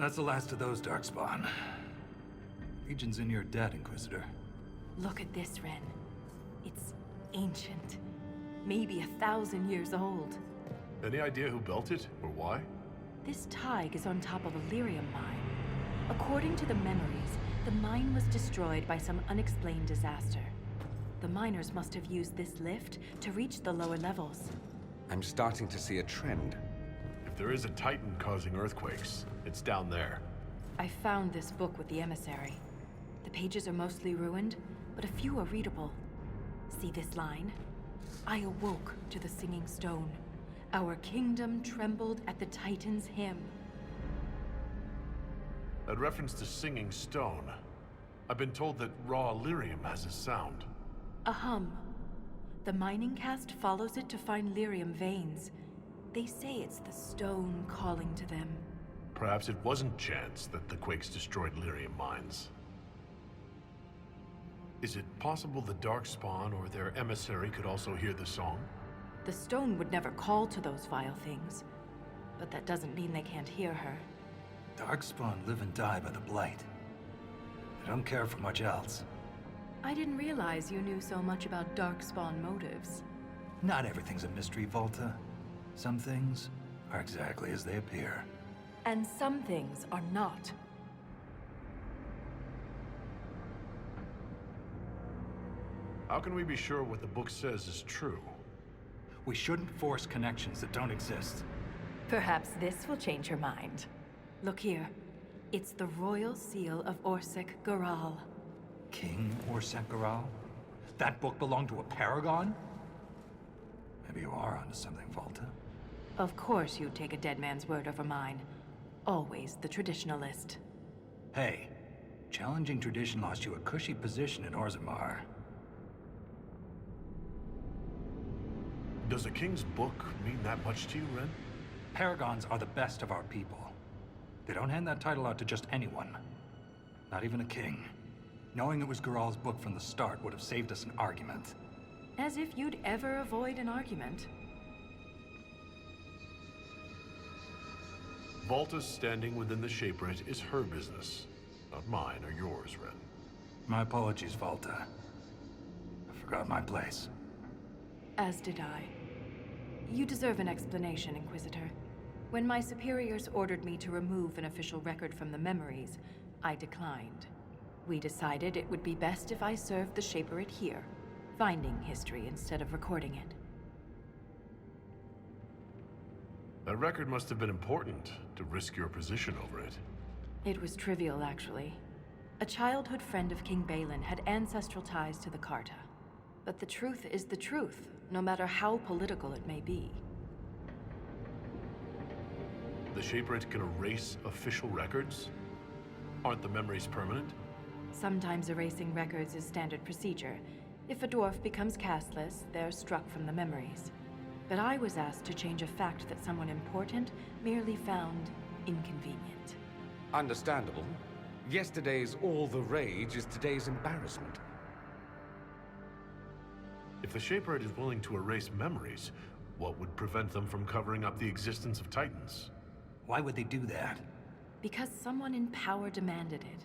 That's the last of those, Darkspawn. Legion's in your debt, Inquisitor. Look at this, Ren. It's ancient. Maybe 1,000 years old. Any idea who built it, or why? This Tig is on top of a lyrium mine. According to the memories, the mine was destroyed by some unexplained disaster. The miners must have used this lift to reach the lower levels. I'm starting to see a trend. If there is a Titan causing earthquakes, it's down there. I found this book with the emissary. The pages are mostly ruined, but a few are readable. See this line? I awoke to the singing stone. Our kingdom trembled at the Titan's hymn. That reference to singing stone. I've been told that raw lyrium has a sound. A hum. The mining cast follows it to find lyrium veins. They say it's the stone calling to them. Perhaps it wasn't chance that the quakes destroyed lyrium mines. Is it possible the Darkspawn or their emissary could also hear the song? The stone would never call to those vile things. But that doesn't mean they can't hear her. Darkspawn live and die by the Blight. They don't care for much else. I didn't realize you knew so much about Darkspawn motives. Not everything's a mystery, Volta. Some things are exactly as they appear. And some things are not. How can we be sure what the book says is true? We shouldn't force connections that don't exist. Perhaps this will change her mind. Look here. It's the royal seal of Orsec Garal. King Orsec Garal? That book belonged to a paragon? Maybe you are onto something, Volta. Of course you'd take a dead man's word over mine. Always the traditionalist. Hey, challenging tradition lost you a cushy position in Orzammar. Does a king's book mean that much to you, Ren? Paragons are the best of our people. They don't hand that title out to just anyone. Not even a king. Knowing it was Garal's book from the start would have saved us an argument. As if you'd ever avoid an argument. Volta's standing within the Shaperate is her business, not mine or yours, Ren. My apologies, Volta. I forgot my place. As did I. You deserve an explanation, Inquisitor. When my superiors ordered me to remove an official record from the memories, I declined. We decided it would be best if I served the Shaperate here, finding history instead of recording it. That record must have been important to risk your position over it. It was trivial, actually. A childhood friend of King Balin had ancestral ties to the Carta. But the truth is the truth, no matter how political it may be. The Shaperate can erase official records? Aren't the memories permanent? Sometimes erasing records is standard procedure. If a dwarf becomes castless, they're struck from the memories. But I was asked to change a fact that someone important merely found inconvenient. Understandable. Yesterday's all the rage is today's embarrassment. If the Shaperate is willing to erase memories, what would prevent them from covering up the existence of Titans? Why would they do that? Because someone in power demanded it.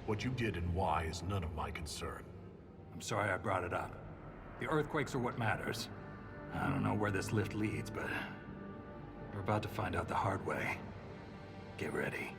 What you did and why is none of my concern. I'm sorry I brought it up. The earthquakes are what matters. I don't know where this lift leads, but we're about to find out the hard way. Get ready.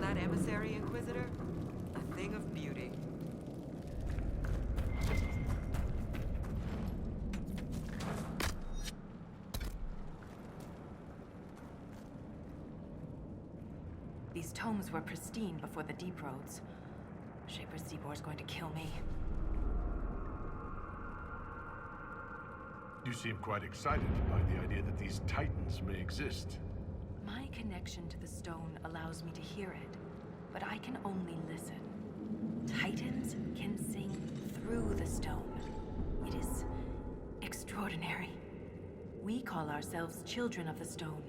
that emissary, Inquisitor? A thing of beauty. These tomes were pristine before the Deep Roads. Shaper Seabor's going to kill me. You seem quite excited by the idea that these Titans may exist. My connection to the stone allows me to hear it, but I can only listen. Titans can sing through the stone. It is extraordinary. We call ourselves children of the stone.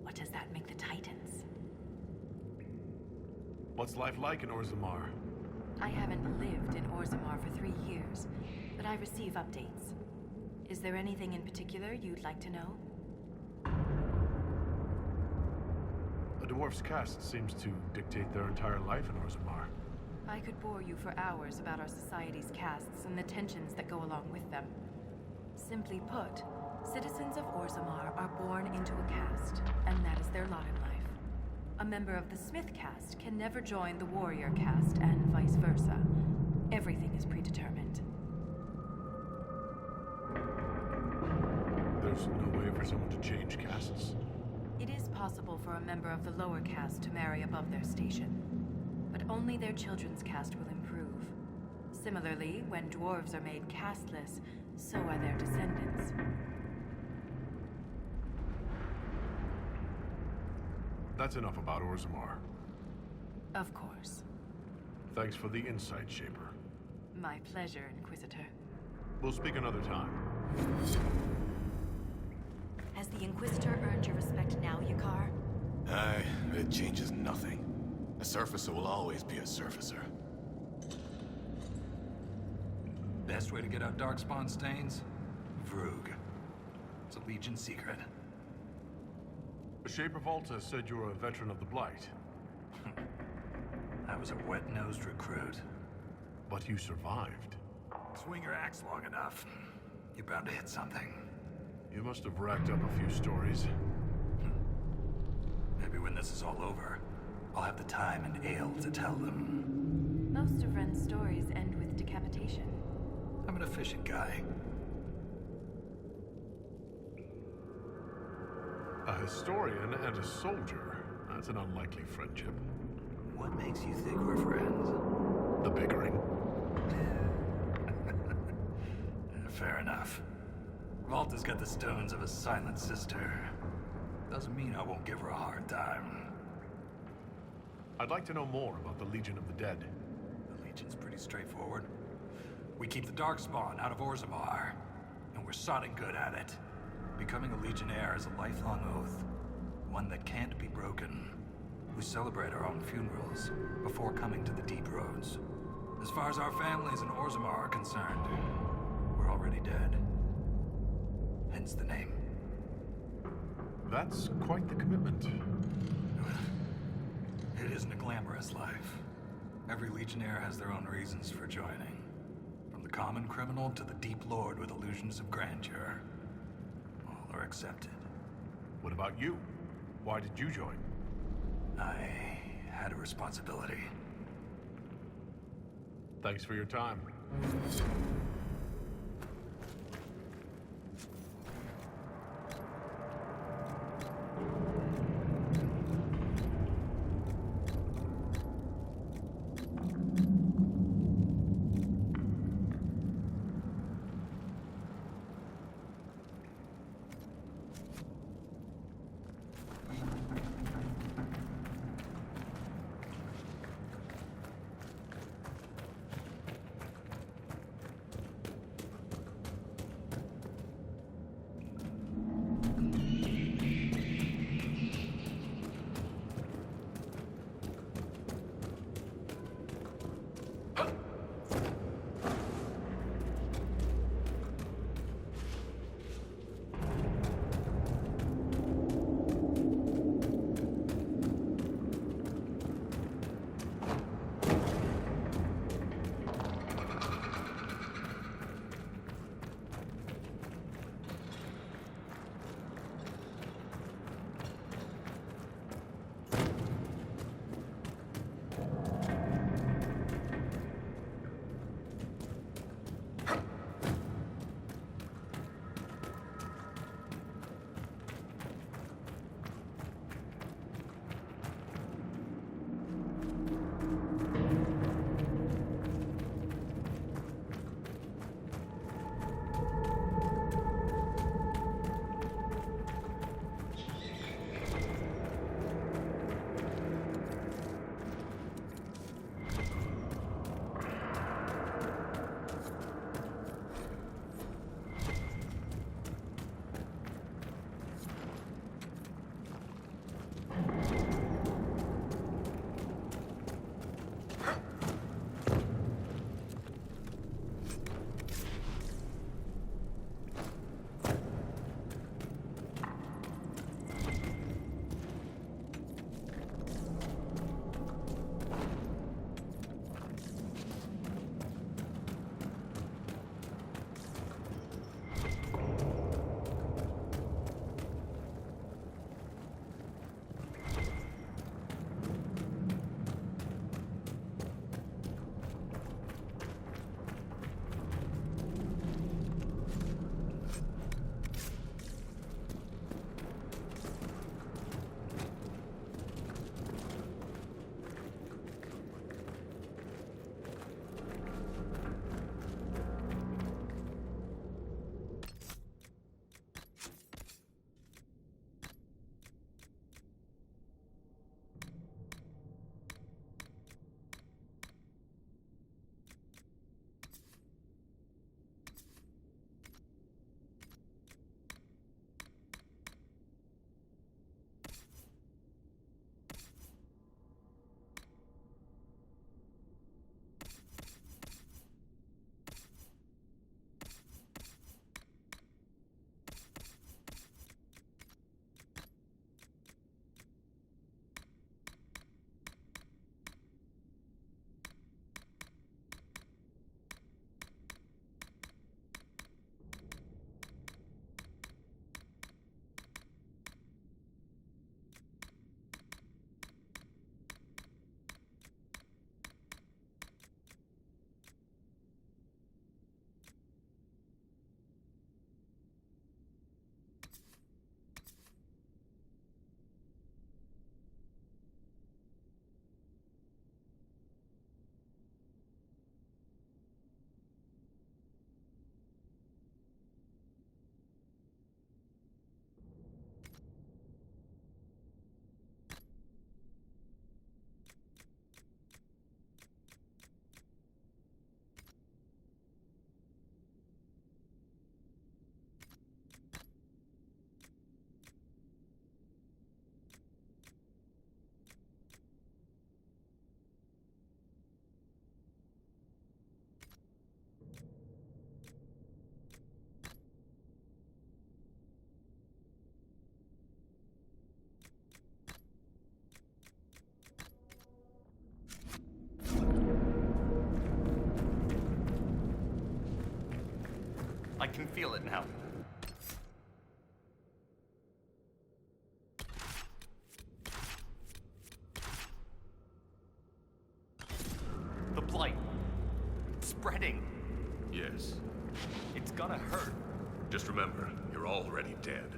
What does that make the Titans? What's life like in Orzammar? I haven't lived in Orzammar for 3 years, but I receive updates. Is there anything in particular you'd like to know? A dwarf's caste seems to dictate their entire life in Orzammar. I could bore you for hours about our society's castes and the tensions that go along with them. Simply put, citizens of Orzammar are born into a caste, and that is their lot in life. A member of the Smith caste can never join the warrior caste, and vice versa. Everything is predetermined. There's no way for someone to change castes? It is possible for a member of the lower caste to marry above their station, but only their children's caste will improve. Similarly, when dwarves are made casteless, so are their descendants. That's enough about Orzammar. Of course. Thanks for the insight, Shaper. My pleasure, Inquisitor. We'll speak another time. Has the Inquisitor earned your respect now, Yakar? Aye, it changes nothing. A surfacer will always be a surfacer. Best way to get out darkspawn stains? Vroog. It's a Legion secret. Shaper Volta said you're a veteran of the Blight. I was a wet-nosed recruit. But you survived. Swing your axe long enough, you're bound to hit something. You must have racked up a few stories. Maybe when this is all over, I'll have the time and ale to tell them. Most of Ren's stories end with decapitation. I'm an efficient guy. A historian and a soldier. That's an unlikely friendship. What makes you think we're friends? The bickering. Fair enough. Volta's got the stones of a silent sister. Doesn't mean I won't give her a hard time. I'd like to know more about the Legion of the Dead. The Legion's pretty straightforward. We keep the Darkspawn out of Orzammar, and we're sodding good at it. Becoming a Legionnaire is a lifelong oath, one that can't be broken. We celebrate our own funerals before coming to the Deep Roads. As far as our families in Orzammar are concerned, we're already dead. Hence the name. That's quite the commitment. It isn't a glamorous life. Every Legionnaire has their own reasons for joining. From the common criminal to the Deep Lord with illusions of grandeur. All are accepted. What about you? Why did you join? I had a responsibility. Thanks for your time. I can feel it now. The blight. It's spreading. Yes. It's gonna hurt. Just remember, you're already dead.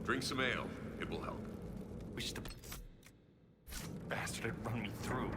Drink some ale. It will help. Wish the bastard had run me through.